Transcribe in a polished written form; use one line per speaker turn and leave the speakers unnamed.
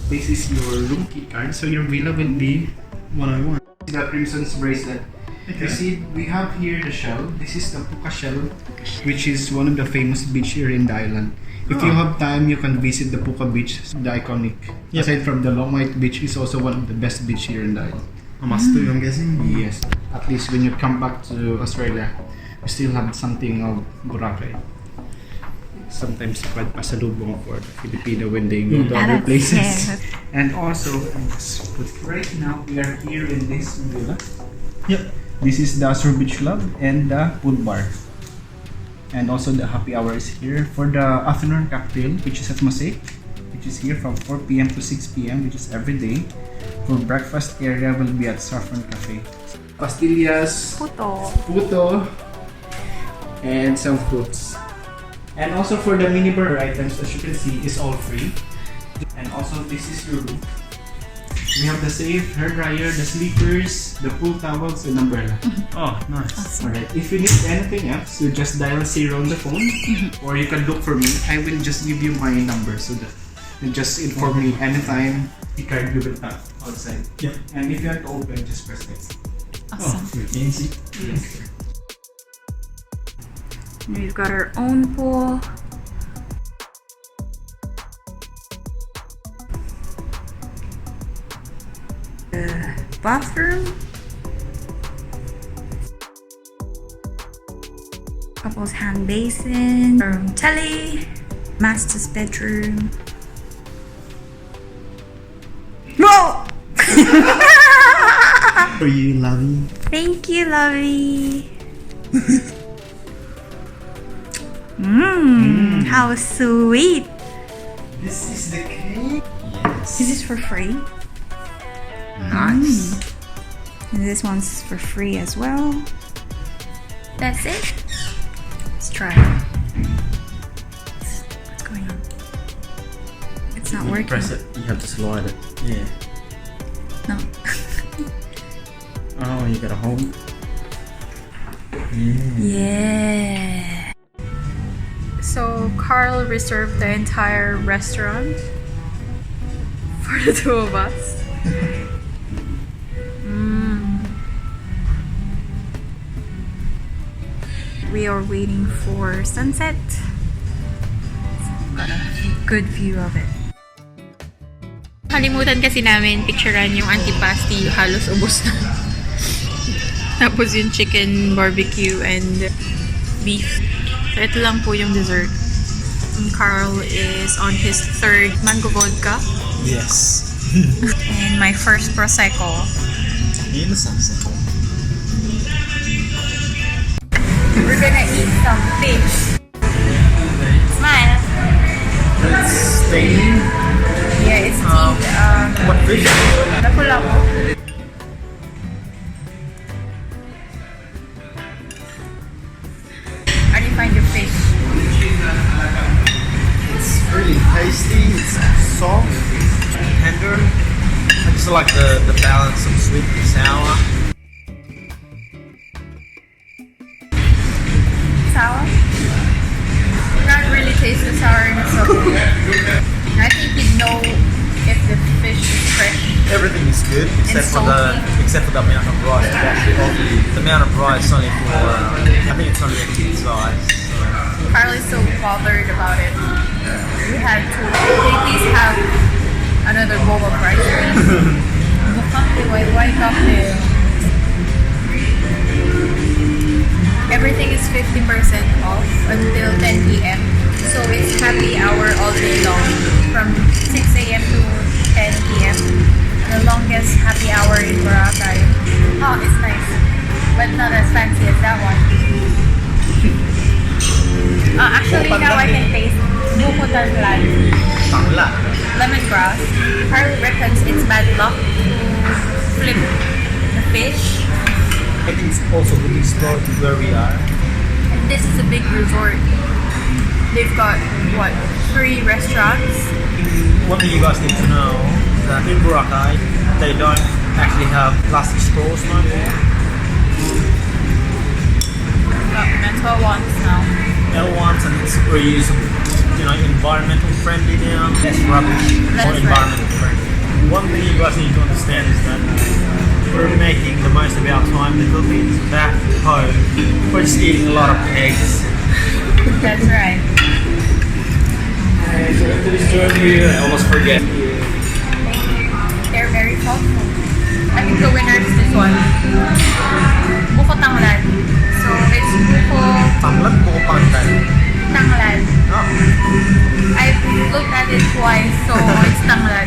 This is your room key card, so your villa will be one-on-one. The Crimson's bracelet. Okay. You see, we have here the shell. This is the puka shell, which is one of the famous beach here in the island. If you have time, you can visit the Puka Beach, the iconic. Yep. Aside from the Long White Beach, is also one of the best beach here in the island.
A must do, I'm guessing?
Yes. At least when you come back to Australia, you still have something of Boracay. Sometimes quite pasalubong for the Filipino when they go to other places. Yeah. And also, right now, we are here in this villa.
Yep.
This is the Sur Beach Club and the pool bar. And also the happy hour is here for the afternoon cocktail, which is at Mosaic, which is here from 4 p.m. to 6 p.m. which is every day. For breakfast area will be at Saffron Cafe. Pastillas, puto, and some fruits. And also for the minibar items, as you can see, is all free. And also this is your room. We have the safe, hair dryer, the sleepers, the pool towels, and umbrella.
Oh, nice.
Awesome.
Alright, if you need anything else, you just dial 0 on the phone, or you can look for me. I will just give you my number so that you just inform me anytime the card you will tap outside.
Yep.
And if you want to open, just press this.
Awesome.
Oh, fancy.
Yes.
We've got our own pool. Bathroom, couple's hand basin, telly, master's bedroom. No!
For you, Lovey.
Thank you, Lovey. How sweet.
This is the cake.
Yes.
Is this for free?
Nice.
And this one's for free as well. That's it. Let's try it. What's going on? It's not working.
Press it. You have to slide it. Yeah.
No.
Oh, you gotta hold.
Yeah. So Carl reserved the entire restaurant for the two of us. We are waiting for sunset. Got a good view of it. Kalimutan kasi namin picturean yung antipasti, halos ubos na. Tapos yung chicken barbecue and beef. So ito lang po yung dessert. And Carl is on his third mango vodka.
Yes.
And my first prosecco.
In the sunset.
We're gonna eat some fish. Smile.
It's steamed.
Yeah, it's steamed.
What fish?
Lapu-lapu. How do you find your fish?
It's really tasty. It's soft, tender. I just like the balance of sweet and sour.
Sour? Not really taste the sourness of it. I think you'd know if the fish is fresh.
Everything is good except for
salty.
the amount of rice. The amount of rice only for I think it's only a kid size.
Carl is so bothered about it. We had to please have another bowl of rice. Why cocktail? Everything is 50% off until 10 p.m. So it's happy hour all day long from 6 a.m. to 10 p.m. The longest happy hour in Boracay. Oh, it's nice, but not as fancy as that one. Actually, now I can taste buko tanglad, lemongrass. Carl reckons it's bad luck to flip the fish.
I think it's also good to explore where we are.
And this is a big resort. They've got, what, 3 restaurants?
One thing you guys need to know is that in Boracay, they don't actually have plastic straws no more.
Got mental ones now.
Metal ones, and it's reusable. You know, environmental friendly now. Less rubbish, more
Less
environmental friendly. one thing you guys need to understand is that we're making the most of our time in the Philippines. Back home, we're just eating a lot of eggs.
That's right.
And to this journey, I almost forget.
They're very thoughtful. I think the winner is this one. Buko tanglad. So it's buko
Tanglad, buko pandan.
tanglad.
Oh.
I've looked at it twice, so it's tanglad.